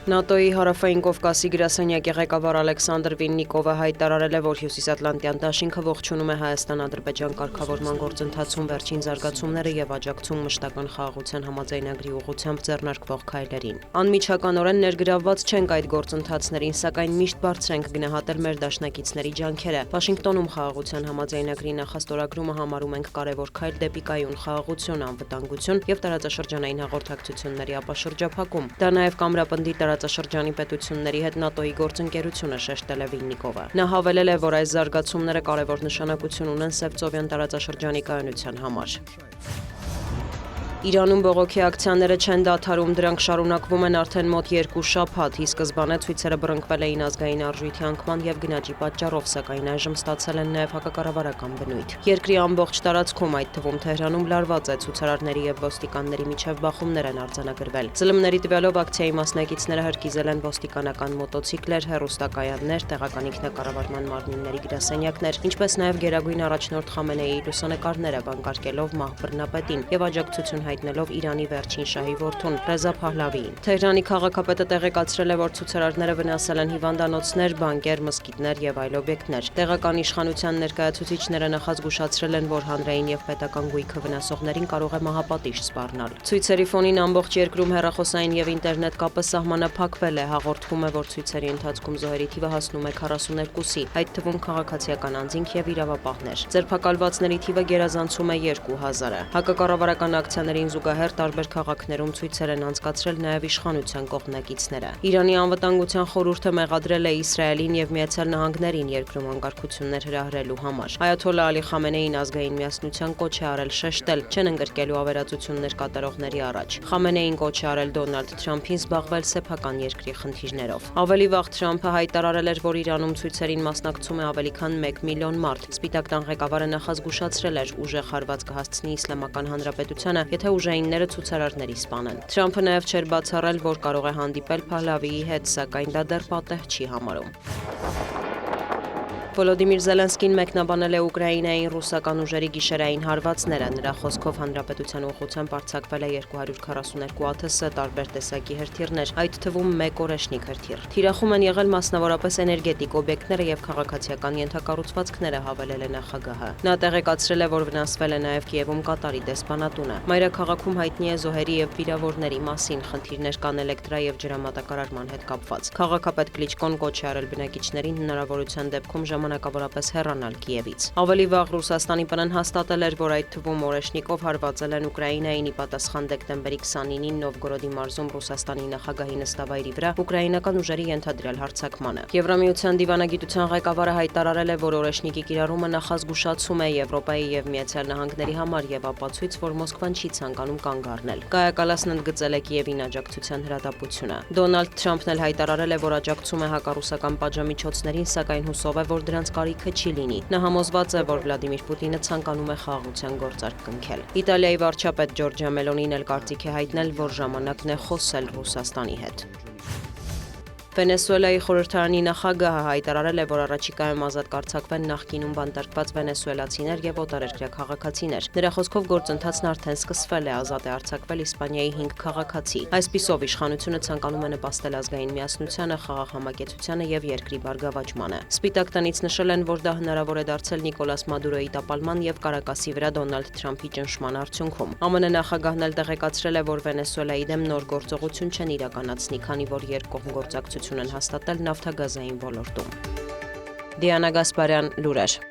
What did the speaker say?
ՆԱՏՕ-ի հարավային Կովկասի գրասենյակի ղեկավար Ալեքսանդր Վիննիկովը հայտարարել է, որ Հյուսիսատլանտյան դաշինքը ողջունում է Հայաստան-Ադրբեջան կարգավորման գործընթացում վերջին զարգացումները եւ աջակցում մշտական խաղաղության համաձայնագրի ուղղությամբ ձեռնարկվող քայլերին։ Անմիջականորեն ներգրավված չենք այդ գործընթացներին, սակայն միշտ բարձր ենք գնահատել մեր դաշնակիցների ջանքերը։ Վաշինգտոնում խաղաղության համաձայնագրի նախաստորագրումը համարում ենք կարևոր քայլ դեպի կայուն խաղաղություն, անվտանգություն եւ տարածաշրջանային հաղորդակցությունների ապաշրջափակում։ Դա նաեւ կամրապնդի տարածաշրջանի պետությունների հետ ՆԱՏՕ-ի գործընկերությունը, շեշտել է Վիննիկովը։ Նա հավելել է, որ այս զարգացումները կարևոր նշանակություն ունեն Սևծովյան տարածաշրջանի կայունության համար։ Իրանում բողոքի ակցիաները չեն դադարում, դրանք շարունակվում են արդեն մոտ 2 շաբաթ։ Ի սկզբանե ցույցերը բռնկվել էին ազգային արժույթի անկման եւ գնաճի պատճառով, սակայն այժմ ստացել են նաեւ հակակառավարական բնույթ։ Երկրի ամբողջ տարածքում, այդ թվում Թեհրանում, լարված է, ցուցարարների եւ ոստիկանների միջև բախումներ են արձանագրվել։ Ծլմների տվյալով ակցիայի մասնակիցները հրկիզել են ոստիկանական մոտոցիկլեր, հեռուստակայաններ, տեղական ինքնակառավարման մարմինների գրասենյակներ, ինչպես նաեւ Գերագույն առաջնորդ Խամենեիի լուսանկարները, վանկարկելով մահ բռնապետին եւ աջակցություն հայտնելով Իրանի վերջին շահի որդուն Ռեզա Փահլավիին։ Թեհրանի քաղաքապետը տեղեկացրել է, որ ցուցարարները վնասել են հիվանդանոցներ, բանկեր, մզկիթներ եւ այլ օբյեկտներ։ Տեղական իշխանության ներկայացուցիչները նախազգուշացրել են, որ հանրային եւ պետական գույքը վնասողներին կարող է մահապատիժ սպառնալ։ Ցույցերի ֆոնին ամբողջ երկրում հեռախոսային եւ ինտերնետ կապը սահմանափակվել է, հաղորդվում է, որ ցույցերի ընթացքում զոհերի թիվը հասնում է 42-ի, այդ թվում քաղաքացիական անձինք եւ իրավապահներ։ Ձերբակալվածների թիվը գերազանցում է 2000-ը։ Հակակառավարական ակցիաների զուգահեռ տարբեր քաղաքներում ցույցեր են անցկացրել նաև իշխանության կողմնակիցները։ Իրանի անվտանգության խորհուրդը մեղադրել է Իսրայելին եւ Միացյալ Նահանգներին երկրում անկարգություններ հրահրելու համար։ Այաթոլլա Ալի Խամենեին ազգային միասնության կոչ է արել շեշտել, չեն ընկրկելու ավերածություններ կատարողների առաջ։ Խամենեին կոչ է արել Դոնալդ Թրամփին զբաղվել սեփական երկրի խնդիրներով։ Ավելի վաղ Թրամփը հայտարարել էր, որ Իրանում ցույցերին մասնակցում է ավելի քան 1 միլիոն մարդ։ Սպիտակ տան ղեկավարը նախազգուշացրել էր, ուժեղ հարված կհասցնի Իսլամական Հանրապետությանը, եթե ուժայինները ցուցարարների սպանեն։ Թրամփը նաև չէր բացառել, որ կարող է հանդիպել Փահլավիի հետ, սակայն դա դեռ պատեհ չի համարում։ Վոլոդիմիր Զելենսկին մեկնաբանել է Ուկրաինային ռուսական ուժերի գիշերային հարվածները։ Նրա խոսքով հանրապետության ուղղությամբ արձակվել է 242 ԱԹՍ, տարբեր տեսակի հրթիռներ, այդ թվում 1 օրեշնիկ հրթիռ։ Թիրախում են եղել մասնավորապես էներգետիկ օբյեկտները եւ քաղաքացիական ենթակառուցվածքները, հավելել է նախագահը։ Նա տեղեկացրել է, որ վնասվել է նաեւ Կիևում Կատարի դեսպանատունը։ Մայրաքաղաքում հայտնի է զոհերի եւ վիրավորների մասին, խնդիրներ կան էլեկտրա եւ ջրամատակարարման հետ կապված։ Քաղաքապետ Կլիչկոն կոչ է արել բնակիչներին հնարավորության դեպքում ժամանակավորապես հեռանալ Կիևից։ Ավելի վաղ Ռուսաստանի ՊՆ-ն հաստատել էր, որ այդ թվում օրեշնիկով հարվածել են Ուկրաինային ի պատասխան դեկտեմբերի 29-ին Նովգորոդի մարզում Ռուսաստանի նախագահի նստավայրի վրա ուկրաինական ուժերի ենթադրյալ հարձակմանը։ Եվրամիության դիվանագիտության ղեկավարը հայտարարել է, որ օրեշնիկի կիրառումը նախազգուշացում է Եվրոպայի եւ Միացյալ Նահանգների համար եւ ապացույց, որ Մոսկվան չի ցանկանում կանգ առնել։ Կայա Կալասն ընդգծել է Կիևին աջակցության հրատապությունը։ Դոնալդ Թրամփն էլ հայտարարել է, որ աջակցում է հակառուսական պատժամիջոցներին, սակայն հուսով է, որ դրանց կարիքը չի լինի։ Նա համոզված է, որ Վլադիմիր Պուտինը ցանկանում է խաղաղության գործարք կնքել։ Իտալիայի վարչապետ Ջորջիա Մելոնին էլ կարծիք է հայտնել, որ ժամանակն է խոսել Ռուսաստանի հետ։ Վենեսուելայի խորհրդարանի նախագահը հայտարարել է, որ առաջիկայում ազատ կարձակվեն նախկինում բանտարկված վենեսուելացիներ եւ օտարերկրյա քաղաքացիներ։ Նրա խոսքով գործընթացն արդեն սկսվել է, ազատ է արձակվել Իսպանիայի 5 քաղաքացի։ Այսպիսով իշխանությունը ցանկանում է նպաստել ազգային միասնությանը, խաղաղ համակեցությանը եւ երկրի բարգավաճմանը։ Սպիտակ տնից նշել են, որ դա հնարավոր է դարձել Նիկոլաս Մադուրոյի տապալման եւ Կարակասի վրա Դոնալդ Թրամփի ճնշման արդյունքում։ ԱՄՆ նախագահն էլ տեղեկացրել է, որ Վենեսուելայի դեմ նոր գործողություն չեն իրականացնի, քանի որ երկկողմ գործակցություն են հաստատել նավթագազային ոլորտում։ Դիանա Գասպարյան, լուրեր։